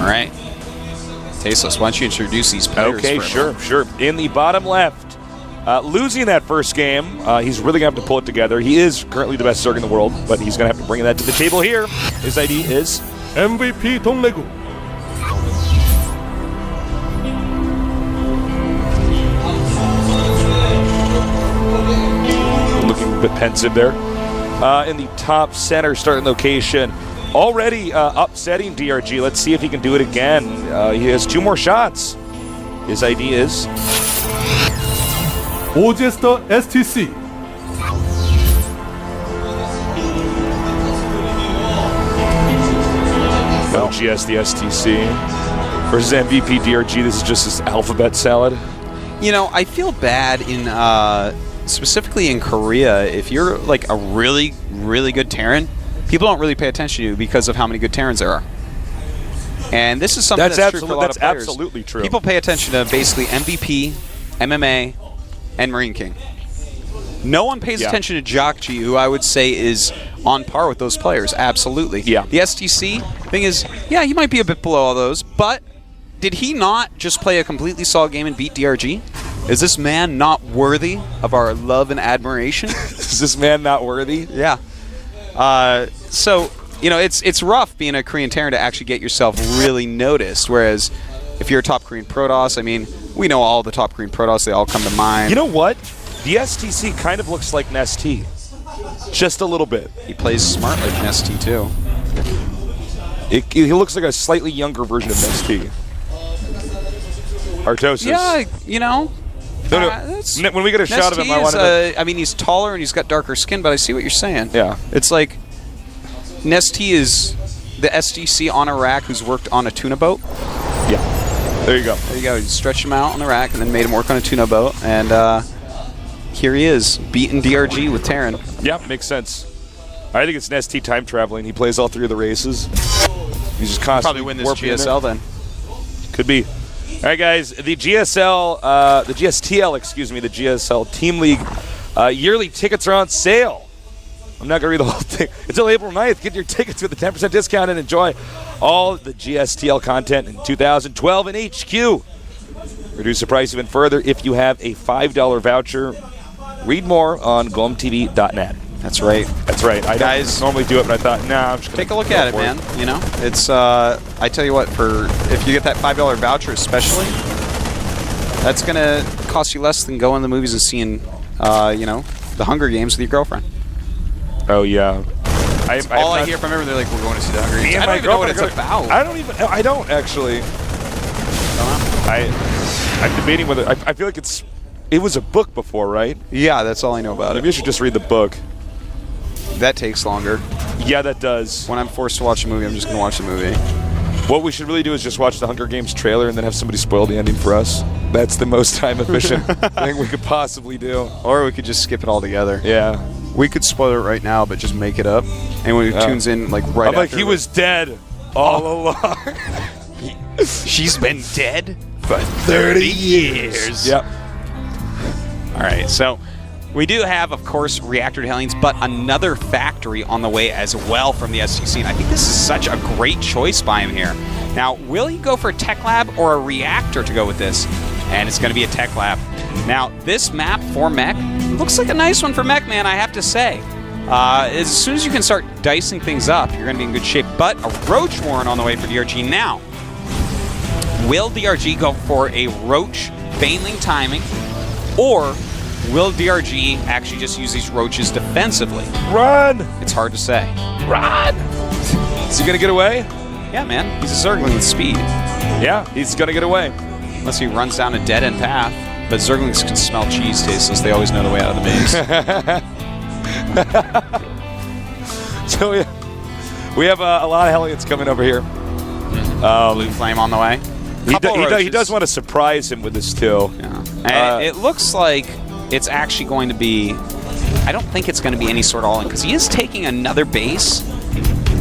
All right. Tasteless, why don't you introduce these players? Okay, sure. In the bottom left, losing that first game, he's really going to have to pull it together. He is currently the best Zerg in the world, but he's going to have to bring that to the table here. His ID is MVP DongRaeGu. looking a bit pensive there. In the top center starting location, already upsetting DRG. Let's see if he can do it again. He has 2 more shots. His ID is TheStC. GS the STC versus MVP DRG. This is just this alphabet salad. You know, I feel bad in specifically in Korea. If you're like a really, really good Terran, people don't really pay attention to you because of how many good Terrans there are. And this is something that's true for a lot of players. Absolutely true. People pay attention to basically MVP, MMA, and Marine King. No one pays attention to GOMTV, who I would say is on par with those players. Absolutely. Yeah. The STC thing is, yeah, he might be a bit below all those, but did he not just play a completely solid game and beat DRG? Is this man not worthy of our love and admiration? Is this man not worthy? Yeah. So, you know, it's rough being a Korean Terran to actually get yourself really noticed, whereas if you're a top Korean Protoss, I mean, we know all the top Korean Protoss, they all come to mind. You know what? The STC kind of looks like Nesty. Just a little bit. He plays smart like Nesty, too. He looks like a slightly younger version of Nesty. Artosis. Yeah, you know. When we get a shot of him, I want to... I mean, he's taller and he's got darker skin, but I see what you're saying. Yeah. It's like Nesty is the STC on a rack who's worked on a tuna boat. Yeah. There you go. There you go. You stretched him out on the rack and then made him work on a tuna boat. And here he is, beating DRG with Terran. Yeah, makes sense. I think it's Nesty time traveling. He plays all 3 of the races. He's just constantly probably win this GSL then. Could be. All right, guys. The GSL, the GSTL, excuse me, the GSL Team League yearly tickets are on sale. I'm not going to read the whole thing. Until April 9th, get your tickets with a 10% discount and enjoy all the GSTL content in 2012 in HQ. Reduce the price even further if you have a $5 voucher. Read more on GOMTV.net. That's right. That's right. I don't normally do it, but I thought, nah, I'm just going to take a look at it, man. You know, it's, I tell you what, if you get that $5 voucher especially, that's going to cost you less than going to the movies and seeing, you know, the Hunger Games with your girlfriend. Oh, yeah. That's all I hear from everyone. They're like, we're going to see the Hunger Games. I don't even know what it's about. I don't actually. I'm debating whether, I feel like it was a book before, right? Yeah, that's all I know about Maybe I should just read the book. That takes longer. Yeah, that does. When I'm forced to watch a movie, I'm just going to watch the movie. What we should really do is just watch the Hunger Games trailer and then have somebody spoil the ending for us. That's the most time-efficient thing we could possibly do. Or we could just skip it all together. Yeah. We could spoil it right now, but just make it up. And when it tunes in, like, right after. I'm like, he was dead all along. She's been dead for 30 years. Yep. All right, so we do have, of course, reactor to Hellions, but another factory on the way as well from the STC. And I think this is such a great choice by him here. Now, will he go for a tech lab or a reactor to go with this? And it's going to be a tech lab. Now, this map for mech looks like a nice one for mech, man, I have to say. As soon as you can start dicing things up, you're going to be in good shape. But a Roach Warren on the way for DRG now. Will DRG go for a Roach Baneling timing? Or will DRG actually just use these Roaches defensively? Run! It's hard to say. Run! Is he going to get away? Yeah, man. He's a Zergling with speed. Yeah, he's going to get away. Unless he runs down a dead-end path. But Zerglings can smell cheese tasteless. They always know the way out of the maze. So we have a lot of Hellions coming over here. Blue Flame on the way. He does want to surprise him with this, too. Yeah. And it looks like it's actually going to be... I don't think it's going to be any sort of all-in, because he is taking another base.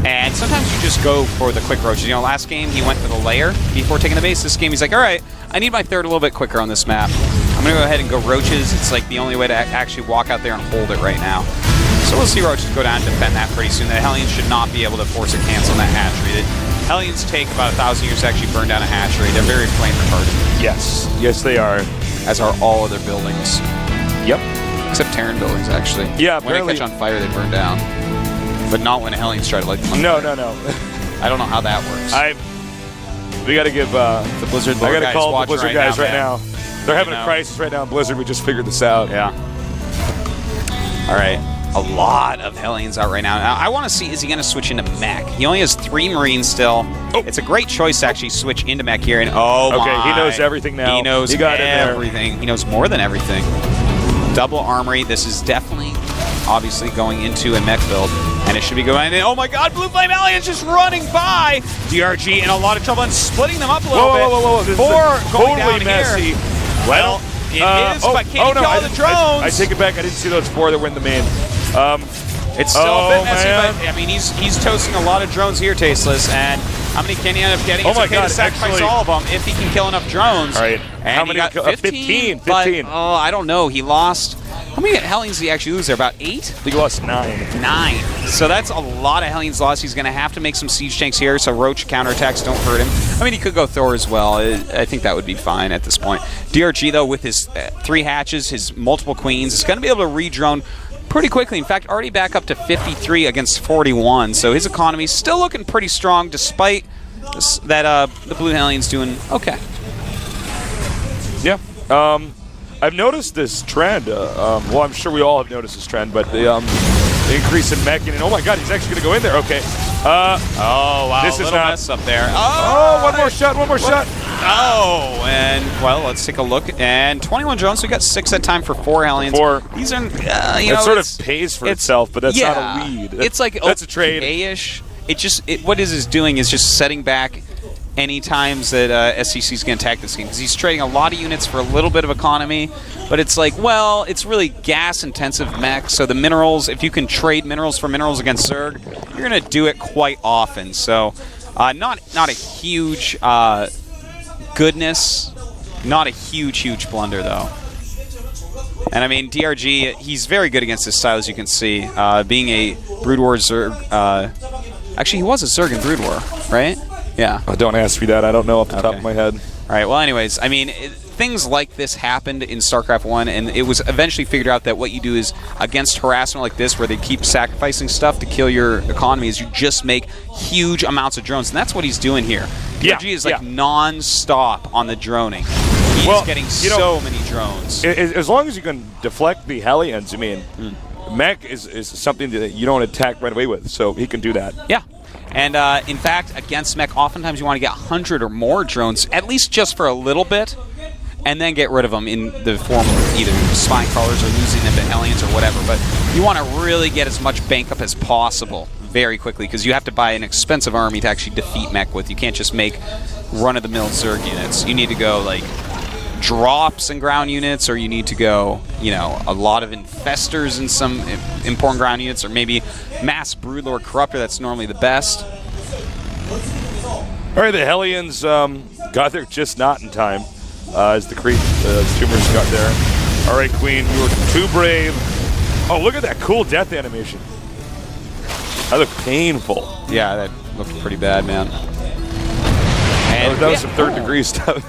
And sometimes you just go for the quick roaches. You know, last game he went for the layer before taking the base. This game he's like, all right, I need my third a little bit quicker on this map. I'm going to go ahead and go roaches. It's like the only way to actually walk out there and hold it right now. So we'll see roaches go down and defend that pretty soon. The Hellions should not be able to force a cancel on that hatchery. Hellions take about 1,000 years to actually burn down a hatchery. They're very flame retardant. Yes. Yes, they are. As are all other buildings. Yep. Except Terran buildings, actually. Yeah, when they catch on fire, they burn down. But not when Hellions try to light them on No, fire. no. I don't know how that works. We got to give the Blizzard I got to guys call the watching Blizzard guys right man. now. They're having a crisis right now in Blizzard. We just figured this out. Yeah. All right. A lot of Hellions out right now. Now, I want to see, is he going to switch into mech? He only has 3 Marines still. Oh. It's a great choice to actually switch into mech here. And okay, he knows everything now. He knows he got everything. He knows more than everything. Double armory. This is definitely, obviously, going into a mech build. And it should be going in. Oh my god, Blue Flame Alien's just running by! DRG in a lot of trouble and splitting them up a little bit. Whoa. This is going totally down messy. Here. Well, it is, but can you call the drones? I take it back. I didn't see those 4 that were in the main. It's still a bit messy, but I mean, he's toasting a lot of drones here, Tasteless. And how many can he end up getting? It's okay to sacrifice all of them if he can kill enough drones. All right. And how many? Got 15. 15. But, I don't know. He lost. How many Hellions did he actually lose there? About 8? I think he lost 9. 9. So that's a lot of Hellions lost. He's going to have to make some siege tanks here, so Roach counterattacks don't hurt him. I mean, he could go Thor as well. I think that would be fine at this point. DRG, though, with his 3 hatches, his multiple queens, is going to be able to re-drone pretty quickly. In fact, already back up to 53 against 41. So his economy is still looking pretty strong, despite that the Blue Hellions doing okay. Yeah. I've noticed this trend. Well, I'm sure we all have noticed this trend, but the increase in mech. And oh my god, he's actually going to go in there. Okay. Oh, wow. This is not mess up there. One more shot. Oh, and, well, let's take a look. And 21 drones, so we got 6 at time for 4 Hellions. 4. These are, it sort of pays for itself, but that's not a lead. It's like that's a trade. ish. What it is doing is just setting back any times that STC is going to attack this game, because he's trading a lot of units for a little bit of economy, but it's like, well, it's really gas-intensive mech, so the minerals, if you can trade minerals for minerals against Zerg, you're going to do it quite often. So not a huge goodness, not a huge blunder, though. And I mean, DRG, he's very good against this style, as you can see, being a Brood War Zerg. Actually, he was a Zerg in Brood War, right? Yeah. Oh, don't ask me that. I don't know off the top of my head. All right. Well, anyways, I mean, things like this happened in StarCraft 1, and it was eventually figured out that what you do is, against harassment like this, where they keep sacrificing stuff to kill your economy, is you just make huge amounts of drones, and that's what he's doing here. DRG is like non-stop on the droning. He's getting so many drones. As long as you can deflect the Hellions, I mean, mech is something that you don't attack right away with, so he can do that. Yeah. And in fact, against mech, oftentimes you want to get 100 or more drones, at least just for a little bit, and then get rid of them in the form of either spine crawlers or losing them to Hellions or whatever. But you want to really get as much bank up as possible very quickly, because you have to buy an expensive army to actually defeat mech with. You can't just make run-of-the-mill Zerg units. You need to go, like, drops and ground units, or you need to go, a lot of infestors and some important ground units, or maybe mass Broodlord Corruptor. That's normally the best. All right, the Hellions got there just not in time, as the tumors got there. All right, Queen, you were too brave. Oh, look at that cool death animation. That looked painful. Yeah, that looked pretty bad, man. And that was some third-degree stuff.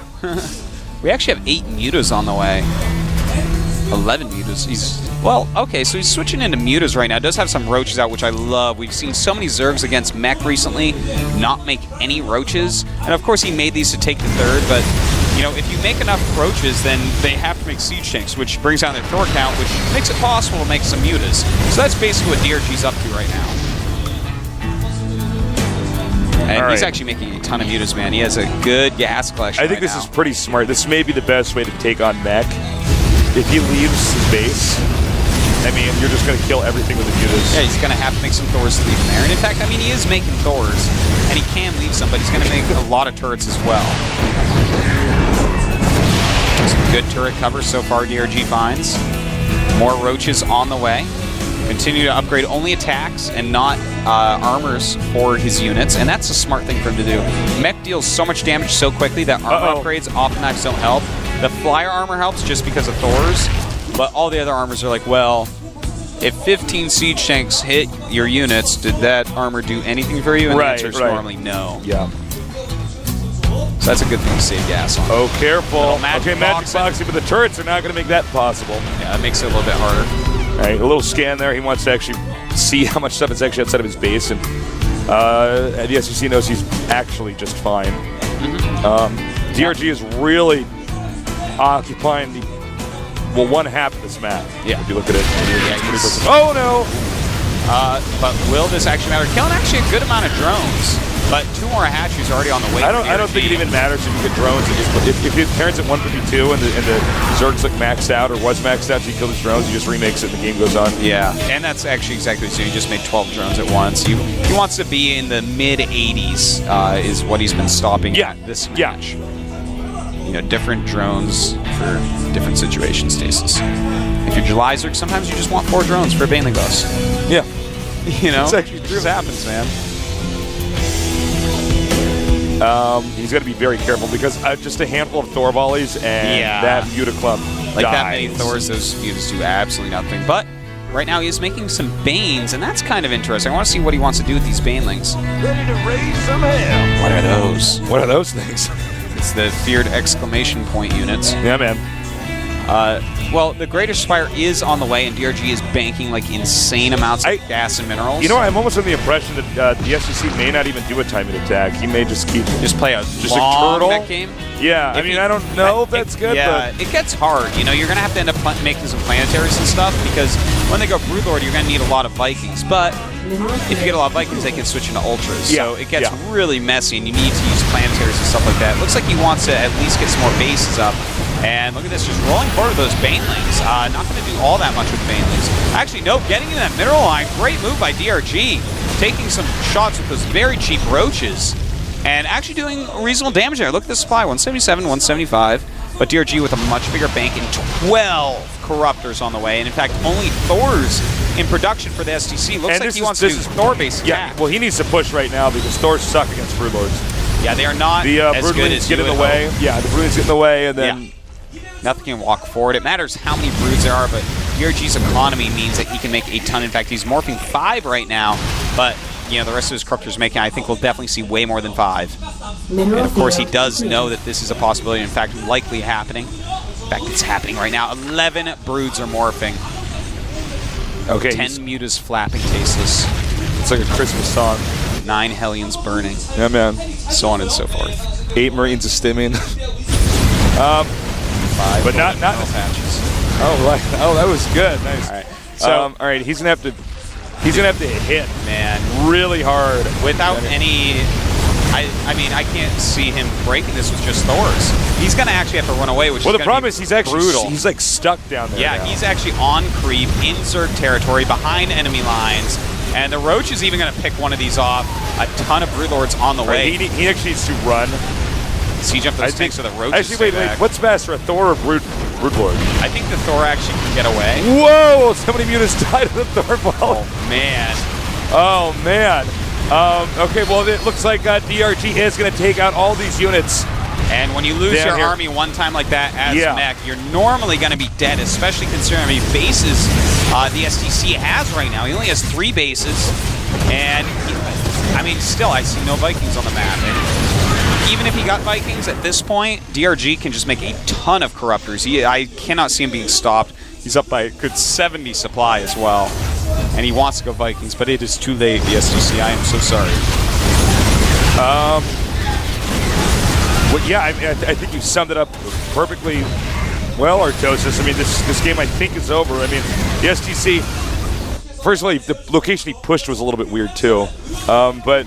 We actually have 8 mutas on the way. 11 mutas. Well, okay, so he's switching into mutas right now. Does have some roaches out, which I love. We've seen so many Zergs against mech recently not make any roaches. And of course he made these to take the third, but if you make enough roaches, then they have to make siege tanks, which brings down their Thor count, which makes it possible to make some mutas. So that's basically what DRG's up to right now. And he's actually making a ton of mutas, man. He has a good gas collection. I think this is pretty smart. This may be the best way to take on mech. If he leaves his base, I mean, you're just going to kill everything with the mutas. Yeah, he's going to have to make some Thors to leave him there. And in fact, I mean, he is making Thors, and he can leave some, but he's going to make a lot of turrets as well. Some good turret cover so far, DRG finds. More roaches on the way. Continue to upgrade only attacks and not armors for his units, and that's a smart thing for him to do. Mech deals so much damage so quickly that armor upgrades oftentimes don't help. The flyer armor helps just because of Thors, but all the other armors are like, well, if 15 siege tanks hit your units, did that armor do anything for you? And the answer is normally no. Yeah. So that's a good thing to save gas on. Oh, careful. Magic boxing, but the turrets are not going to make that possible. Yeah, that makes it a little bit harder. All right, a little scan there. He wants to actually see how much stuff is actually outside of his base, and the STC knows he's actually just fine. DRG is really occupying the one half of this map. Yeah. If you look at it. Yeah, oh no! But will this actually matter? Killing actually a good amount of drones, but 2 more hatcheries already on the way. I don't think it even matters if you get drones. If it turns at 152 and the Zerg's like maxed out or was maxed out, so you kill his drones, he just remakes it and the game goes on. Yeah, and that's actually exactly so. He just made 12 drones at once. He wants to be in the mid 80s. Is what he's been stopping at this match. You know, different drones for different situations, Stasis. If you're July Zerg, sometimes you just want 4 drones for a Baneling boss. Yeah. You know? It's actually true. It just happens, man. He's got to be very careful because just a handful of Thor volleys and that Muta Club like dies. that many Thors, those Mutas do absolutely nothing. But right now he is making some Banes, and that's kind of interesting. I want to see what he wants to do with these Banelings. Ready to raise some hell. What are those? What are those things? It's the feared exclamation point units. Yeah, man. Well, the Greater Spire is on the way, and DRG is banking like insane amounts of gas and minerals. You know, I'm almost under the impression that the STC may not even do a timing attack. He may just play a long turtle mech game. Yeah, I mean, I don't know if that's good. Yeah, but it gets hard. You know, you're gonna have to end up making some planetaries and stuff because when they go Broodlord, you're gonna need a lot of Vikings. But if you get a lot of Vikings, they can switch into ultras. So it gets really messy, and you need to use planetaries and stuff like that. It looks like he wants to at least get some more bases up. And look at this, just rolling forward with those Banelings. Not going to do all that much with Banelings. Actually, no, getting in that mineral line. Great move by DRG. Taking some shots with those very cheap roaches. And actually doing reasonable damage there. Look at the supply, 177, 175. But DRG with a much bigger bank and 12 Corruptors on the way. And in fact, only Thors in production for the STC. Looks like he wants to do Thor-based attack. Yeah, well, he needs to push right now because Thors suck against Broodlords. Yeah, they are not as good as get in the way. Yeah, the Broodlings get in the way, and then... Nothing can walk forward. It matters how many broods there are, but DRG's economy means that he can make a ton. In fact, he's morphing 5 right now, but you know the rest of his Corruptors making, I think we'll definitely see way more than 5. And of course, he does know that this is a possibility. In fact, likely happening. In fact, it's happening right now. 11 broods are morphing. Okay. 10 Mutas flapping tasteless. It's like a Christmas song. 9 Hellions burning. Yeah, man. So on and so forth. 8 Marines are stimming. 5 but not patches. Oh, that was good. Nice. All right. So all right, he's gonna have to hit, man, really hard without any. I mean, I can't see him breaking this with just Thors. He's gonna actually have to run away, which well, is the problem is he's actually brutal. He's like stuck down there. Yeah, now. he's actually on creep in Zerg territory behind enemy lines, and the Roach is even gonna pick one of these off. A ton of Broodlords on the way. He actually needs to run. Siege up those tanks so the Roach. Actually, wait. What's faster, a Thor or Broodlord? I think the Thor actually can get away. Whoa! So many Mutas died in the Thor ball. Oh man. Oh man. Okay, well it looks like DRG is going to take out all these units. And when you lose your army one time like that as mech, you're normally going to be dead, especially considering how many bases the STC has right now. He only has 3 bases, and I mean, still, I see no Vikings on the map. And even if he got Vikings at this point, DRG can just make a ton of Corruptors. I cannot see him being stopped. He's up by a good 70 supply as well. And he wants to go Vikings, but it is too late, the STC. I am so sorry. Well, yeah, I mean, I think you summed it up perfectly well, Artosis. I mean, this game, I think, is over. I mean, the STC, first of all, the location he pushed was a little bit weird, too. But...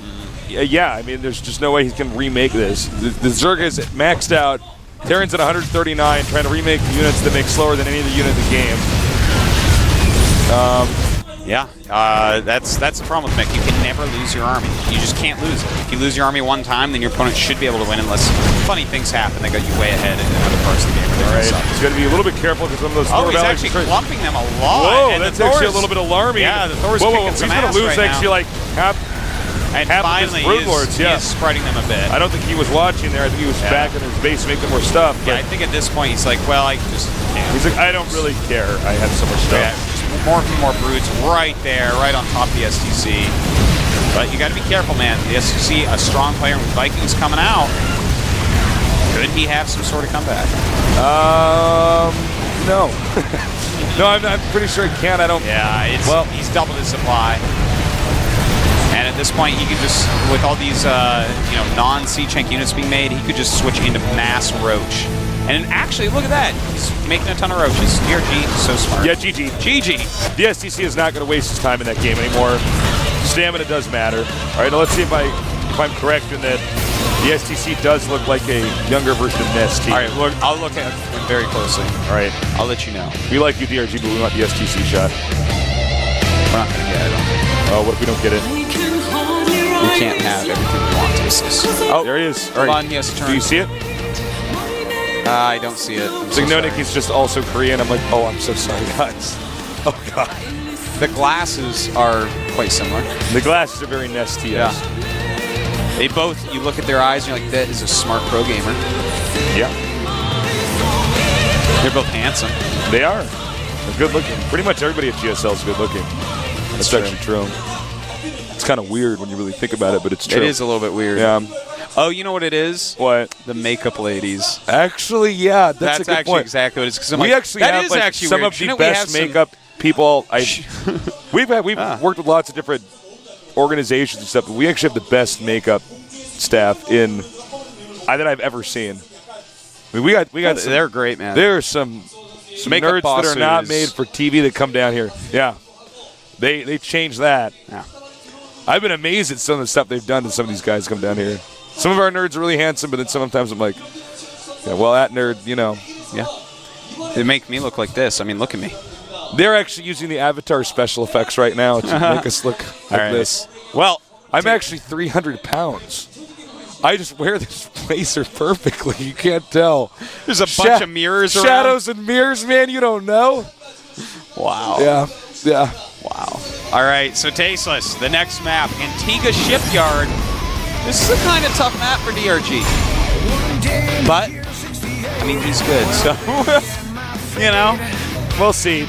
yeah, I mean, there's just no way he can remake this. The Zerg is maxed out. Terran's at 139, trying to remake units that make slower than any other unit in the game. That's the problem with mech. You can never lose your army. You just can't lose it. If you lose your army one time, then your opponent should be able to win unless funny things happen. They got you way ahead in other parts of the game. All right, he's got to be a little bit careful because some of those Thor he's actually clumping them a lot. Whoa, and that's actually a little bit alarming. Yeah, the Thor's kicking some ass he's going to lose right actually like half. And finally, he is spreading them a bit. I don't think he was watching there. I think he was back in his base making more stuff. Yeah, I think at this point he's like, well, I just... He's like, I don't really care. I have so much stuff. Yeah, just more brutes right there, right on top of the STC. But you got to be careful, man. The STC, a strong player with Vikings coming out. Could he have some sort of comeback? No. No, I'm pretty sure he can. I don't. Yeah, he's doubled his supply. And at this point, he could just, with all these non-C-Chank units being made, he could just switch into mass roach. And actually, look at that. He's making a ton of roaches. DRG is so smart. Yeah, GG. GG. The STC is not going to waste his time in that game anymore. Stamina does matter. All right, now let's see if I'm correct in that the STC does look like a younger version of NEST. All right, I'll look at it very closely. All right. I'll let you know. We like you, DRG, but we want the STC shot. We're not going to get it. Oh, what if we don't get it? We can't have everything we want, TheStC. Oh, there he is. All right. Hold on, he has to turn. Do you see it? I don't see it. It's like, no, Nick, he's just also Korean. I'm like, oh, I'm so sorry, guys. Oh, God. The glasses are quite similar. The glasses are very NEST. Yeah. They both, you look at their eyes and you're like, that is a smart pro gamer. Yeah. They're both handsome. They are. They're good looking. Pretty much everybody at GSL is good looking. That's actually true. It's kind of weird when you really think about it, but it's true. It is a little bit weird. Yeah. Oh, you know what it is? What? The makeup ladies. Actually, yeah, that's a good actually point. exactly what it is. We actually have like, some of the best makeup people. We've worked with lots of different organizations and stuff, but we actually have the best makeup staff that I've ever seen. I mean, we got some, they're great, man. There are some makeup nerds bosses that are not made for TV that come down here. Yeah, they changed that. Yeah. I've been amazed at some of the stuff they've done to some of these guys come down here. Some of our nerds are really handsome, but then sometimes I'm like, yeah, well, that nerd, Yeah. They make me look like this. I mean, look at me. They're actually using the Avatar special effects right now to make us look like this. Well, I'm actually 300 pounds. I just wear this blazer perfectly. You can't tell. There's a bunch of mirrors around. Shadows and mirrors, man. You don't know. Wow. Yeah. Wow. All right, so TheStC, the next map, Antigua Shipyard. This is a kind of tough map for DRG. But, I mean, he's good, so, We'll see.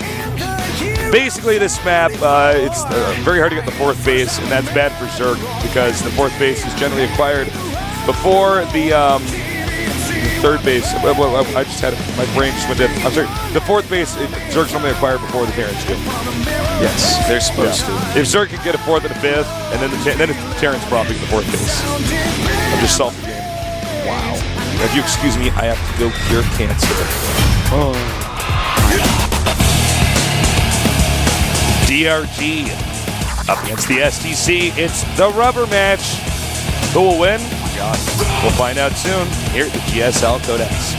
Basically, this map, it's very hard to get the fourth base, and that's bad for Zerg because the fourth base is generally acquired before the third base. I just had it. My brain just went dead. I'm sorry. The fourth base, Zerg's normally acquired before the Terrans do. Yes, they're supposed to. If Zerg can get a fourth and a fifth, and then the Terrans probably get the fourth base. I've just solved the game. Wow. If you excuse me, I have to go cure cancer. Oh. DRG up against the STC. It's the rubber match. Who will win? Oh my God. We'll find out soon here at the GSL Codex.